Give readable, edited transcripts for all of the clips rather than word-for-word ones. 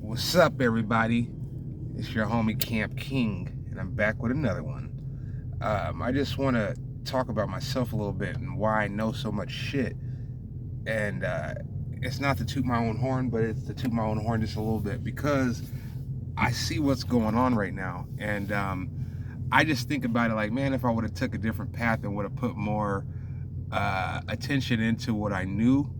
What's up, everybody? It's your homie Camp King, and I'm back with another one. I just want to talk about myself a little bit and why I know so much shit. And it's not to toot my own horn, but it's to toot my own horn just a little bit because I see what's going on right now. And I just think about it like, man, if I would have took a different path and would have put more attention into what I knew,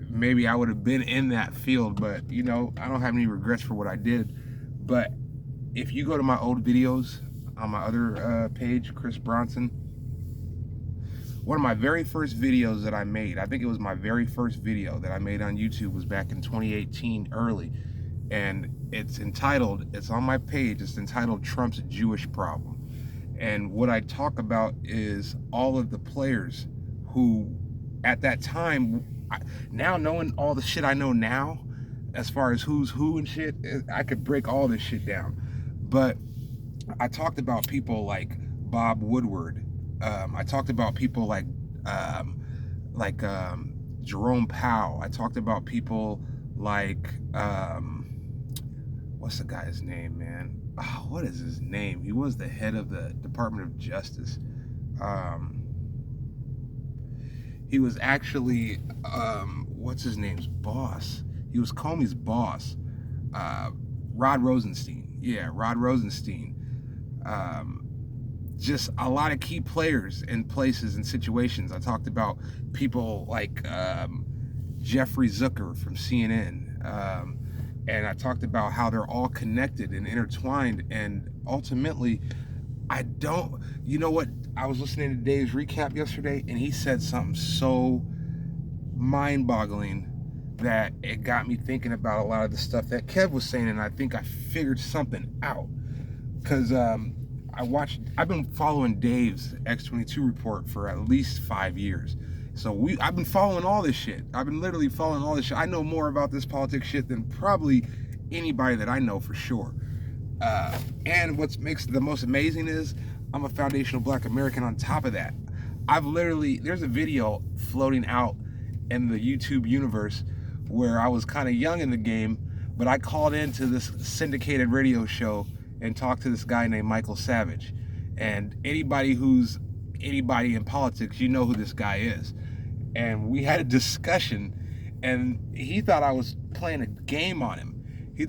maybe I would have been in that field. But I don't have any regrets for what I did. But if you go to my old videos on my other page, Chris Brownson, one of my very first videos that I made, I think it was my very first video that I made on YouTube, was back in 2018 early, and it's on my page, it's entitled Trump's Jewish Problem. And what I talk about is all of the players who at that time, now knowing all the shit I know now, as far as who's who and shit, I could break all this shit down. But I talked about people like Bob Woodward. I talked about people like Jerome Powell. I talked about people like what's the guy's name, man? Oh, what is his name? He was the head of the Department of Justice. He was actually what's his name's boss? He was Comey's boss. Rod Rosenstein. Yeah, Rod Rosenstein. Just a lot of key players in places and situations. I talked about people like Jeffrey Zucker from CNN. And I talked about how they're all connected and intertwined. And ultimately, you know what? I was listening to Dave's recap yesterday, and he said something so mind-boggling that it got me thinking about a lot of the stuff that Kev was saying, and I think I figured something out. Because I've been following Dave's X22 report for at least 5 years. So I've been following all this shit. I've been literally following all this shit. I know more about this politics shit than probably anybody that I know for sure. And what makes it the most amazing is I'm a foundational Black American on top of that. There's a video floating out in the YouTube universe where I was kind of young in the game, but I called into this syndicated radio show and talked to this guy named Michael Savage. And anybody in politics, you know who this guy is. And we had a discussion, and he thought I was playing a game on him. He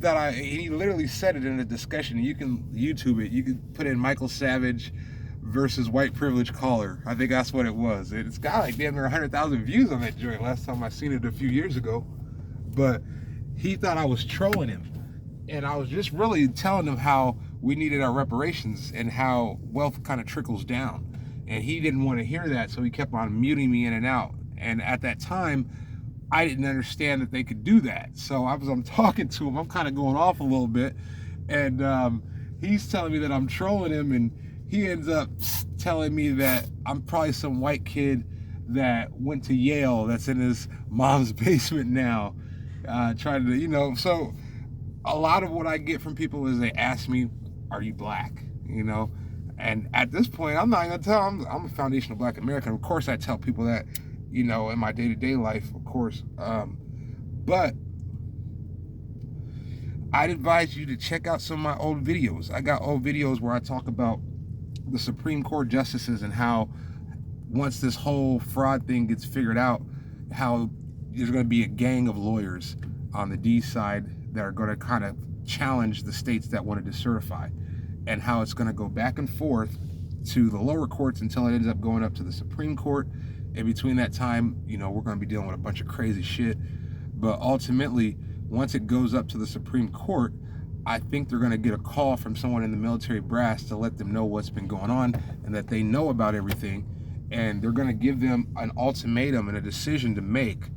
literally said it in the discussion. You can YouTube it. You can put in Michael Savage versus white privilege caller. I think that's what it was. It's got like damn near 100,000 views on that joint last time I seen it a few years ago. But he thought I was trolling him. And I was just really telling him how we needed our reparations and how wealth kind of trickles down. And he didn't want to hear that, so he kept on muting me in and out. And at that time, I didn't understand that they could do that. So I'm talking to him, I'm kind of going off a little bit. And he's telling me that I'm trolling him, and he ends up telling me that I'm probably some white kid that went to Yale that's in his mom's basement now, trying to, so a lot of what I get from people is they ask me, are you Black? And at this point, I'm not going to tell them I'm a foundational Black American. Of course, I tell people that, in my day-to-day life, of course. But I'd advise you to check out some of my old videos. I got old videos where I talk about the Supreme Court justices and how once this whole fraud thing gets figured out, how there's going to be a gang of lawyers on the D side that are going to kind of challenge the states that want to decertify, and how it's going to go back and forth to the lower courts until it ends up going up to the Supreme Court. In between that time, we're going to be dealing with a bunch of crazy shit. But ultimately, once it goes up to the Supreme Court, I think they're going to get a call from someone in the military brass to let them know what's been going on and that they know about everything. And they're going to give them an ultimatum and a decision to make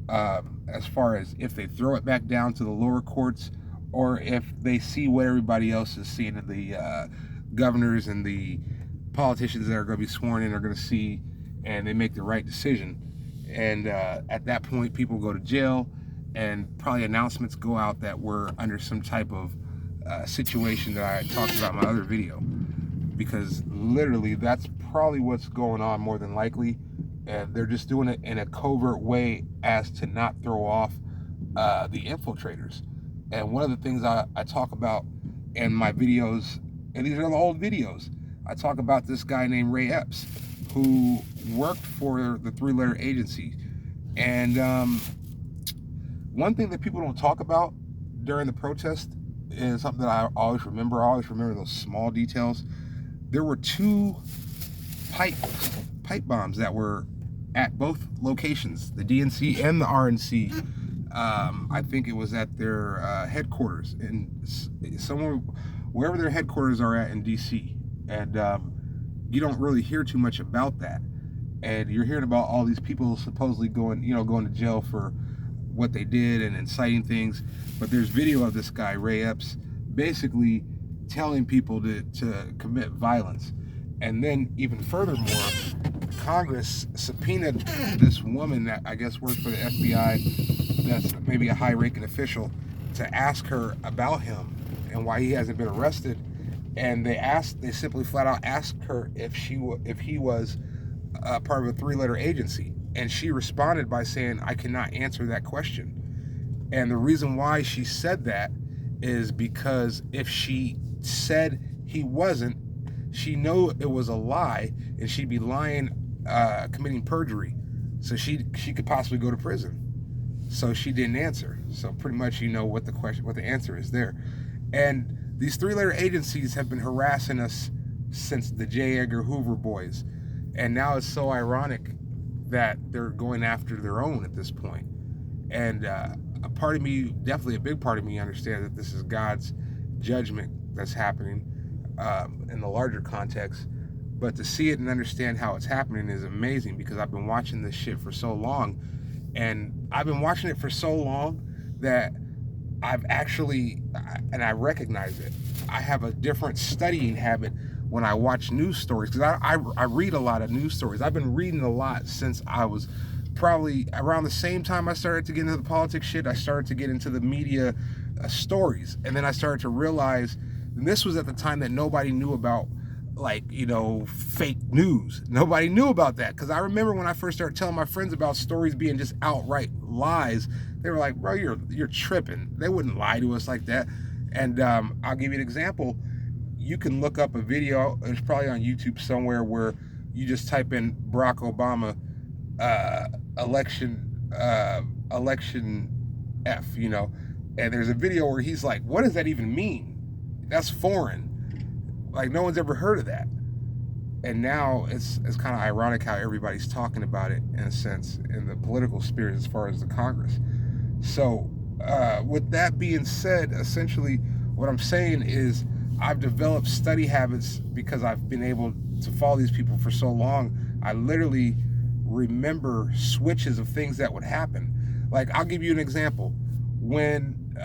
as far as if they throw it back down to the lower courts, or if they see what everybody else is seeing, and the governors and the politicians that are going to be sworn in are going to see, and they make the right decision. And at that point, people go to jail, and probably announcements go out that we're under some type of situation that I talked about in my other video. Because literally, that's probably what's going on more than likely. And they're just doing it in a covert way as to not throw off the infiltrators. And one of the things I talk about in my videos, and these are the old videos, I talk about this guy named Ray Epps, who worked for the three-letter agency. And one thing that people don't talk about during the protest is something that I always remember. I always remember those small details. There were two pipe bombs that were at both locations, the DNC and the RNC. I think it was at their headquarters in somewhere, wherever their headquarters are at in DC. And you don't really hear too much about that. And you're hearing about all these people supposedly going to jail for what they did and inciting things. But there's video of this guy, Ray Epps, basically telling people to commit violence. And then even furthermore, Congress subpoenaed this woman that I guess worked for the FBI, that's maybe a high-ranking official, to ask her about him and why he hasn't been arrested. And they simply flat out asked her if he was part of a three-letter agency. And she responded by saying, I cannot answer that question. And the reason why she said that is because if she said he wasn't, she knew it was a lie, and she'd be lying, committing perjury. So she could possibly go to prison. So she didn't answer. So pretty much what the answer is there. And these three-letter agencies have been harassing us since the J. Edgar Hoover boys. And now it's so ironic that they're going after their own at this point. And a part of me, definitely a big part of me, understands that this is God's judgment that's happening in the larger context. But to see it and understand how it's happening is amazing, because I've been watching this shit for so long. And I've been watching it for so long that I've actually, and I recognize it, I have a different studying habit when I watch news stories, because I read a lot of news stories. I've been reading a lot since I was probably around the same time I started to get into the politics shit. I started to get into the media stories, and then I started to realize, and this was at the time that nobody knew about, fake news. Nobody knew about that, because I remember when I first started telling my friends about stories being just outright lies, they were like, bro, you're tripping. They wouldn't lie to us like that. And I'll give you an example. You can look up a video, it's probably on YouTube somewhere, where you just type in Barack Obama election F, and there's a video where he's like, what does that even mean? That's foreign. Like, no one's ever heard of that. And now it's kind of ironic how everybody's talking about it, in a sense, in the political spirit as far as the Congress. So with that being said, essentially what I'm saying is I've developed study habits because I've been able to follow these people for so long. I literally remember switches of things that would happen. Like, I'll give you an example. When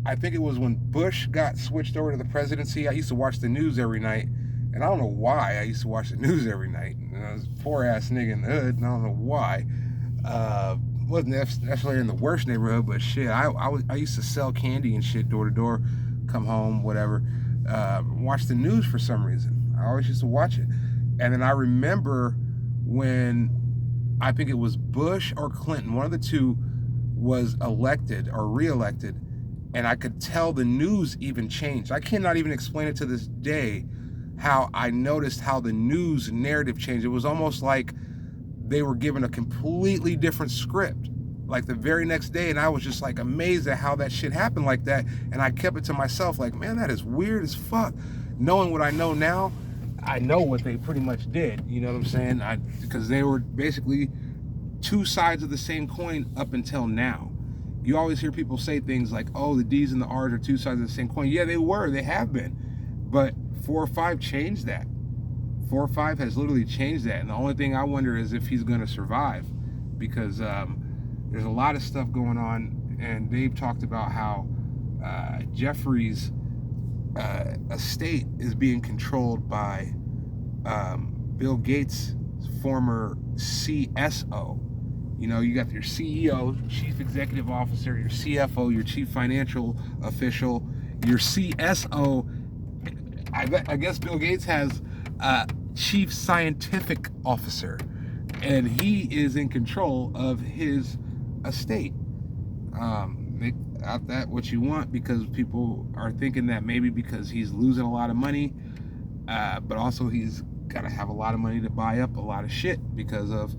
I think it was when Bush got switched over to the presidency, I used to watch the news every night. And I don't know why I used to watch the news every night. And I was a poor-ass nigga in the hood, and I don't know why. Wasn't necessarily in the worst neighborhood, but shit, I used to sell candy and shit door to door, come home, whatever, watch the news for some reason. I always used to watch it. And then I remember when, I think it was Bush or Clinton, one of the two, was elected or re-elected, and I could tell the news even changed. I cannot even explain it to this day how I noticed how the news narrative changed. It was almost like they were given a completely different script, like the very next day, and I was just like amazed at how that shit happened like that. And I kept it to myself, like, man, that is weird as fuck. Knowing what I know now, I know what they pretty much did, you know what I'm saying? Because they were basically two sides of the same coin up until now. You always hear people say things like, oh, the D's and the R's are two sides of the same coin. Yeah, they have been. But 4 or 5 changed that. 4 or 5 has literally changed that. And the only thing I wonder is if he's going to survive, because there's a lot of stuff going on. And Dave talked about how Jeffrey's estate is being controlled by Bill Gates' former CSO. You know, you got your CEO, Chief Executive Officer, your CFO, your Chief Financial Official, your CSO. I guess Bill Gates has Chief Scientific Officer, and he is in control of his estate. Make out that what you want, because people are thinking that maybe because he's losing a lot of money, but also he's got to have a lot of money to buy up a lot of shit because of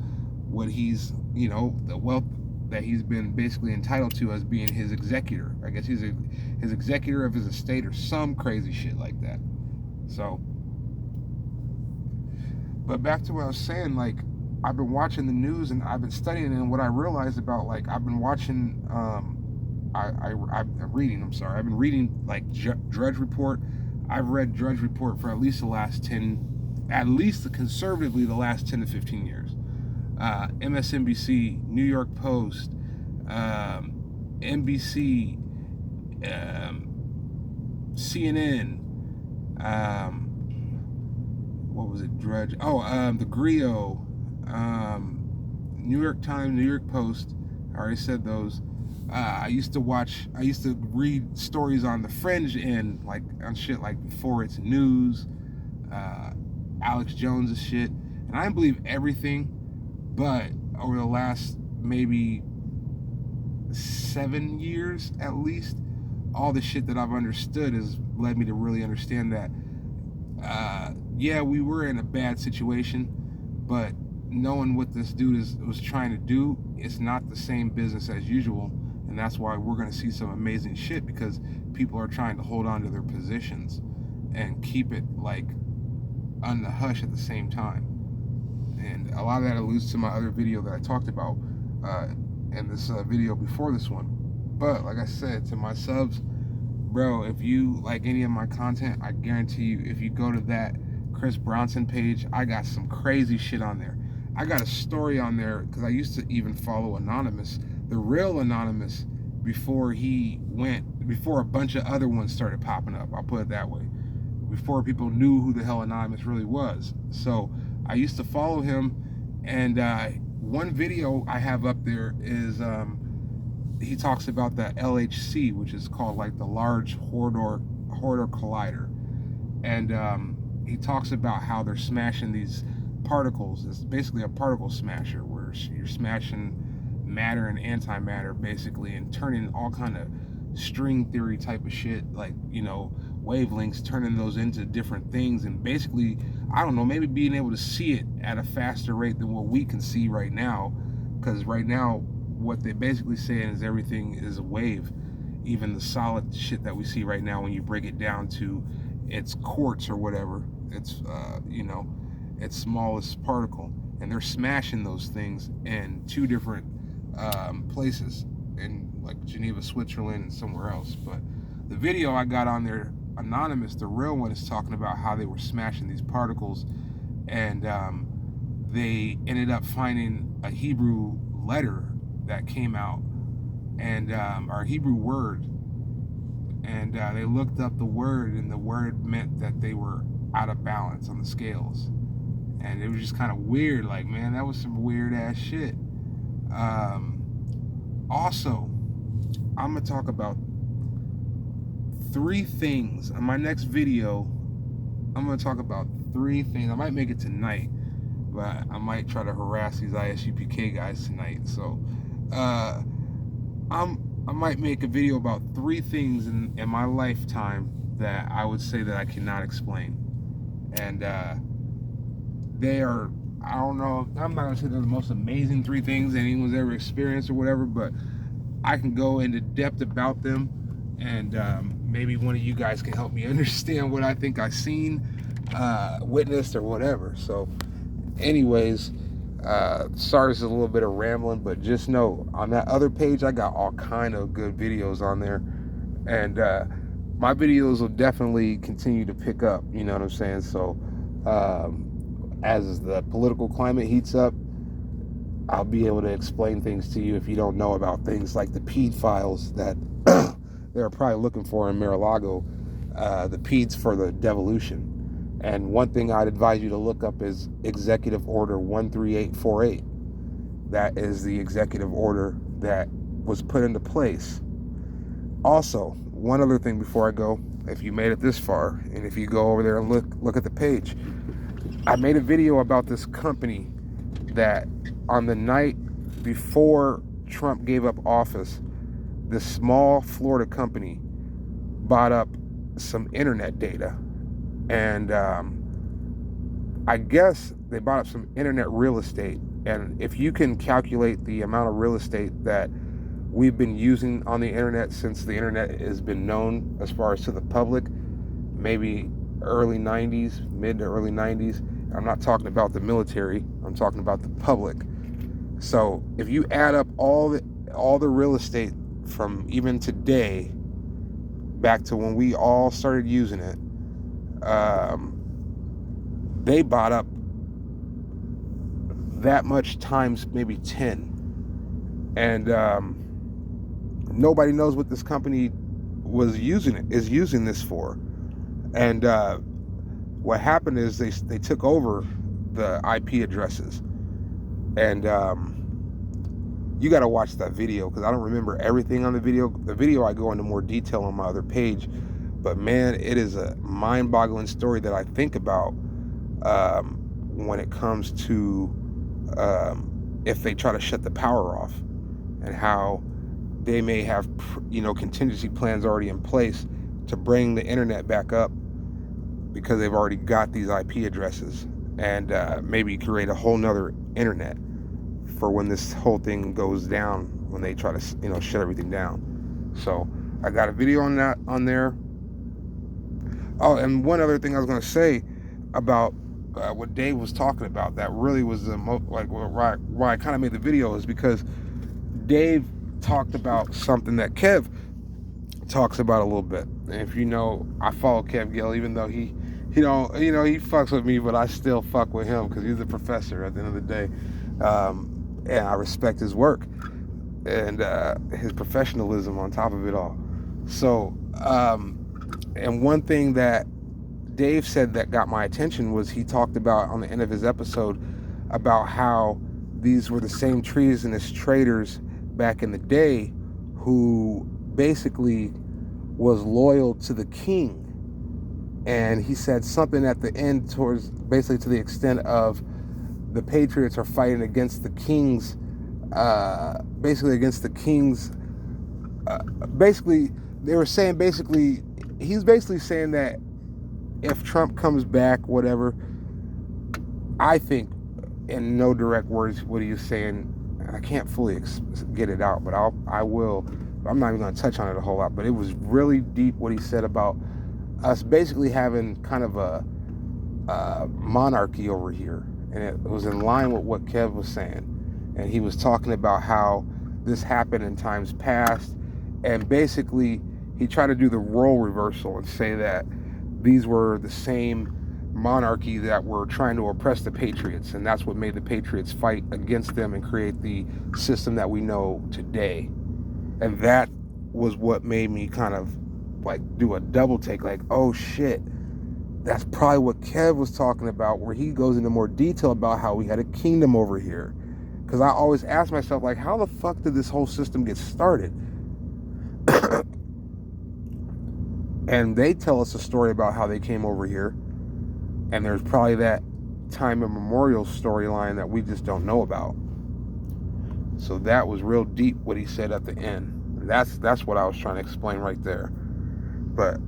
what he's, the wealth that he's been basically entitled to as being his executor. I guess he's his executor of his estate or some crazy shit like that. So, but back to what I was saying, like, I've been watching the news and I've been studying, and what I realized about, like, I've been watching, I'm reading like Drudge Report. I've read Drudge Report for at least conservatively the last 10 to 15 years. MSNBC, New York Post, NBC, CNN, what was it, Drudge? The Grio, New York Times, New York Post. I already said those. I used to read stories on the fringe and like on shit like Before It's News, Alex Jones' shit, and I didn't believe everything, but over the last maybe 7 years at least, all the shit that I've understood has led me to really understand that yeah, we were in a bad situation, but knowing what this dude was trying to do, it's not the same business as usual, and that's why we're going to see some amazing shit, because people are trying to hold on to their positions and keep it like on the hush at the same time. And a lot of that alludes to my other video that I talked about in this video before this one. But like I said, to my subs, bro, if you like any of my content, I guarantee you, if you go to that Chris Brownson page, I got some crazy shit on there. I got a story on there, because I used to even follow Anonymous, the real Anonymous, before a bunch of other ones started popping up. I'll put it that way. Before people knew who the hell Anonymous really was. So I used to follow him, and one video I have up there is he talks about the LHC, which is called like the Large Hadron Collider, and he talks about how they're smashing these particles. It's basically a particle smasher, where you're smashing matter and antimatter basically, and turning all kind of string theory type of shit, like, wavelengths, turning those into different things, and basically, I don't know, maybe being able to see it at a faster rate than what we can see right now, because right now what they basically saying is everything is a wave. Even the solid shit that we see right now, when you break it down to its quartz or whatever, it's its smallest particle, and they're smashing those things in 2 different places, in like Geneva, Switzerland, and somewhere else. But the video I got on there, Anonymous, the real one, is talking about how they were smashing these particles, and they ended up finding a Hebrew letter that came out, and our Hebrew word, and they looked up the word, and the word meant that they were out of balance on the scales. And it was just kind of weird. Like, man, that was some weird ass shit. Also, I'm gonna talk about 3 things on my next video. I'm gonna talk about 3 things. I might make it tonight, but I might try to harass these ISUPK guys tonight. So I might make a video about 3 things in my lifetime that I would say that I cannot explain, and they are, I don't know, I'm not gonna say they're the most amazing 3 things anyone's ever experienced or whatever, but I can go into depth about them, and maybe one of you guys can help me understand what I think I've seen, witnessed, or whatever. So anyways, sorry, this is a little bit of rambling, but just know, on that other page, I got all kind of good videos on there, and my videos will definitely continue to pick up, you know what I'm saying? So as the political climate heats up, I'll be able to explain things to you if you don't know about things like the PED files that they're probably looking for in Mar-a-Lago, the PEDs for the devolution. And one thing I'd advise you to look up is Executive Order 13848. That is the executive order that was put into place. Also, one other thing before I go, if you made it this far, and if you go over there and look at the page, I made a video about this company that on the night before Trump gave up office, this small Florida company bought up some internet data, and I guess they bought up some internet real estate. And if you can calculate the amount of real estate that we've been using on the internet since the internet has been known as far as to the public, maybe early 90s, mid to early 90s. I'm not talking about the military, I'm talking about the public. So if you add up all the real estate from even today back to when we all started using it, they bought up that much times maybe 10. And nobody knows what this company is using this for. And what happened is they took over the IP addresses. And you got to watch that video, because I don't remember everything on the video. The video I go into more detail on my other page, but man, it is a mind-boggling story that I think about when it comes to if they try to shut the power off, and how they may have contingency plans already in place to bring the internet back up, because they've already got these IP addresses, and maybe create a whole nother internet for when this whole thing goes down, when they try to shut everything down. So I got a video on that on there. Oh, and one other thing I was going to say about what Dave was talking about, that really was the why I kind of made the video, is because Dave talked about something that Kev talks about a little bit. And if you know, I follow Kev Gill, even though he fucks with me, but I still fuck with him because he's a professor at the end of the day. And I respect his work and his professionalism on top of it all. So, and one thing that Dave said that got my attention was, he talked about on the end of his episode about how these were the same treasonous traders back in the day who basically was loyal to the king. And he said something at the end towards basically to the extent of, the Patriots are fighting against the king's, basically they were saying he's basically saying that if Trump comes back, whatever, I think, in no direct words what he was saying, I can't fully get it out, but I will. I'm not even going to touch on it a whole lot, but it was really deep what he said about us basically having kind of a monarchy over here. And it was in line with what Kev was saying. And he was talking about how this happened in times past. And basically, he tried to do the role reversal and say that these were the same monarchy that were trying to oppress the Patriots. And that's what made the Patriots fight against them and create the system that we know today. And that was what made me kind of do a double take, oh shit. That's probably what Kev was talking about, where he goes into more detail about how we had a kingdom over here. Because I always ask myself, how the fuck did this whole system get started? And they tell us a story about how they came over here. And there's probably that time immemorial storyline that we just don't know about. So that was real deep what he said at the end. That's what I was trying to explain right there. But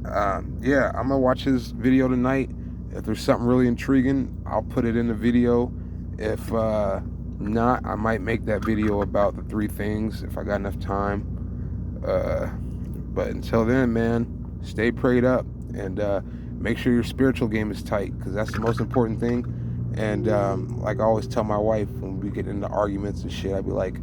yeah, I'm gonna watch his video tonight. If there's something really intriguing, I'll put it in the video. If not, I might make that video about the 3 things if I got enough time. But until then, man, stay prayed up, and make sure your spiritual game is tight, because that's the most important thing. And like I always tell my wife when we get into arguments and shit, I'd be like,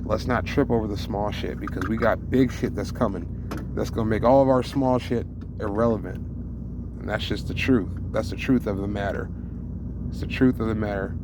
let's not trip over the small shit, because we got big shit that's coming. That's going to make all of our small shit irrelevant. And that's just the truth. That's the truth of the matter. It's the truth of the matter.